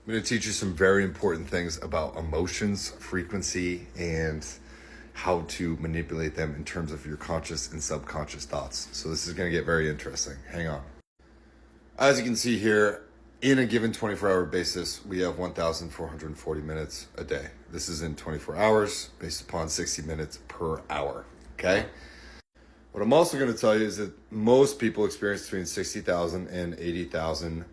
I'm going to teach you some very important things about emotions, frequency, and how to manipulate them in terms of your conscious and subconscious thoughts. So this is going to get very interesting. Hang on. As you can see here, in a given 24-hour basis, we have 1,440 minutes a day. This is in 24 hours based upon 60 minutes per hour, okay? What I'm also going to tell you is that most people experience between 60,000 and 80,000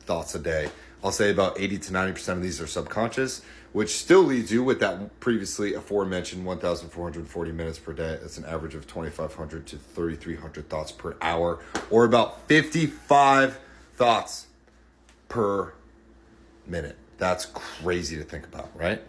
thoughts a day. I'll say about 80 to 90% of these are subconscious, which still leads you with that previously aforementioned 1,440 minutes per day. That's an average of 2,500 to 3,300 thoughts per hour, or about 55 thoughts per minute. That's crazy to think about, right?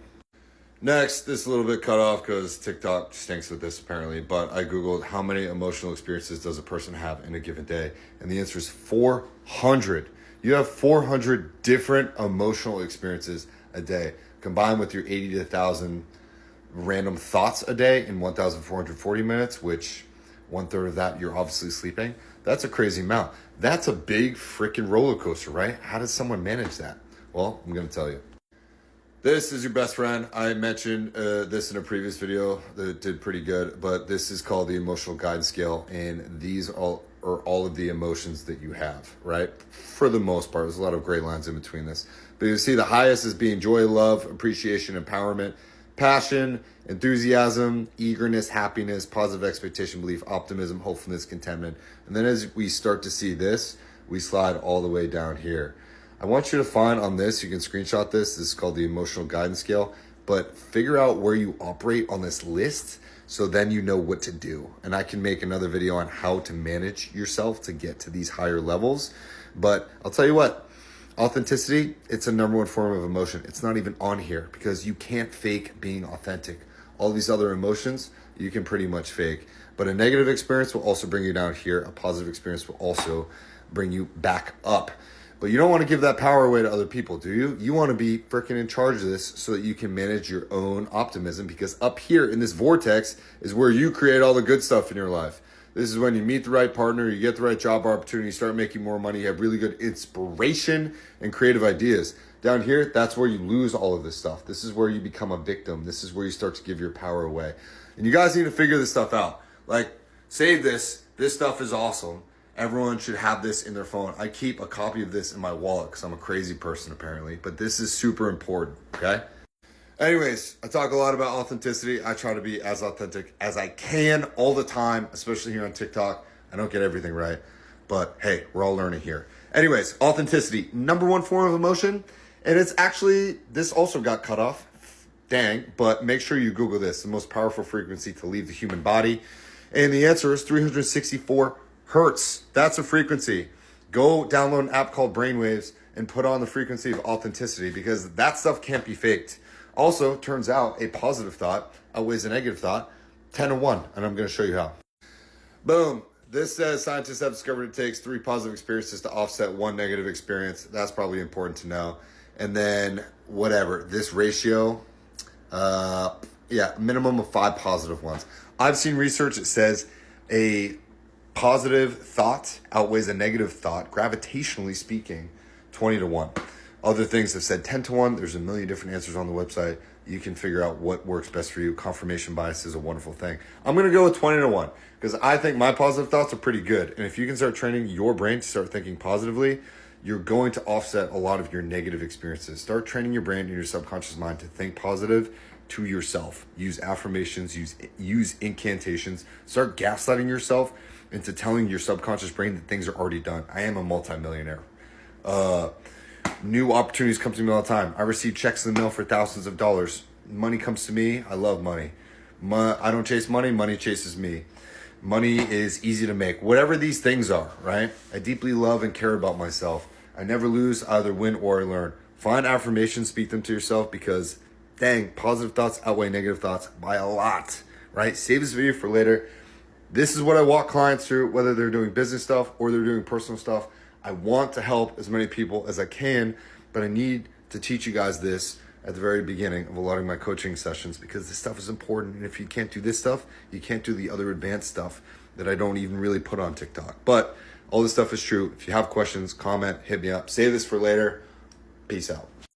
Next, this is a little bit cut off because TikTok stinks with this apparently, but I Googled how many emotional experiences does a person have in a given day, and the answer is 400. You have 400 different emotional experiences a day, combined with your 80 to 1,000 random thoughts a day in 1,440 minutes, which 1/3 of that you're obviously sleeping. That's a crazy amount. That's a big freaking roller coaster, right? How does someone manage that? Well, I'm going to tell you. This is your best friend. I mentioned this in a previous video that did pretty good, but this is called the emotional guidance scale, and these are all of the emotions that you have, right? For the most part, there's a lot of gray lines in between this. But you see the highest is being joy, love, appreciation, empowerment, passion, enthusiasm, eagerness, happiness, positive expectation, belief, optimism, hopefulness, contentment. And then as we start to see this, we slide all the way down here. I want you to find on this, you can screenshot this. This is called the emotional guidance scale, but figure out where you operate on this list so then you know what to do. And I can make another video on how to manage yourself to get to these higher levels. But I'll tell you what, authenticity, it's a number one form of emotion. It's not even on here because you can't fake being authentic. All these other emotions, you can pretty much fake. But a negative experience will also bring you down here. A positive experience will also bring you back up. But you don't want to give that power away to other people, do you? You want to be freaking in charge of this so that you can manage your own optimism, because up here in this vortex is where you create all the good stuff in your life. This is when you meet the right partner, you get the right job opportunity, you start making more money, you have really good inspiration and creative ideas. Down here, that's where you lose all of this stuff. This is where you become a victim. This is where you start to give your power away. And you guys need to figure this stuff out. Like, save this. This stuff is awesome. Everyone should have this in their phone. I keep a copy of this in my wallet because I'm a crazy person apparently, but this is super important, okay? Anyways, I talk a lot about authenticity. I try to be as authentic as I can all the time, especially here on TikTok. I don't get everything right, but hey, we're all learning here. Anyways, authenticity, number one form of emotion, and it's actually, this also got cut off, dang, but make sure you Google this, the most powerful frequency to leave the human body, and the answer is 364 Hertz. That's a frequency. Go download an app called Brainwaves and put on the frequency of authenticity, because that stuff can't be faked. Also, turns out a positive thought outweighs a negative thought 10-1, and I'm going to show you how. Boom. This says scientists have discovered it takes 3 positive experiences to offset 1 negative experience. That's probably important to know. And then whatever, this ratio, minimum of 5 positive ones. I've seen research that says a positive thought outweighs a negative thought, gravitationally speaking, 20-1. Other things have said 10-1. There's a million different answers on the website. You can figure out what works best for you. Confirmation bias is a wonderful thing. I'm going to go with 20-1 because I think my positive thoughts are pretty good. And if you can start training your brain to start thinking positively, you're going to offset a lot of your negative experiences. Start training your brain and your subconscious mind to think positive to yourself. Use affirmations, use incantations. Start gaslighting yourself into telling your subconscious brain that things are already done. I am a multimillionaire. New opportunities come to me all the time. I receive checks in the mail for thousands of dollars. Money comes to me. I love money. I don't chase money. Money chases me. Money is easy to make. Whatever these things are, right? I deeply love and care about myself. I never lose, I either win or I learn. Find affirmations, speak them to yourself, because dang, positive thoughts outweigh negative thoughts by a lot, right? Save this video for later. This is what I walk clients through, whether they're doing business stuff or they're doing personal stuff. I want to help as many people as I can, but I need to teach you guys this at the very beginning of a lot of my coaching sessions, because this stuff is important. And if you can't do this stuff, you can't do the other advanced stuff that I don't even really put on TikTok. But all this stuff is true. If you have questions, comment, hit me up. Save this for later. Peace out.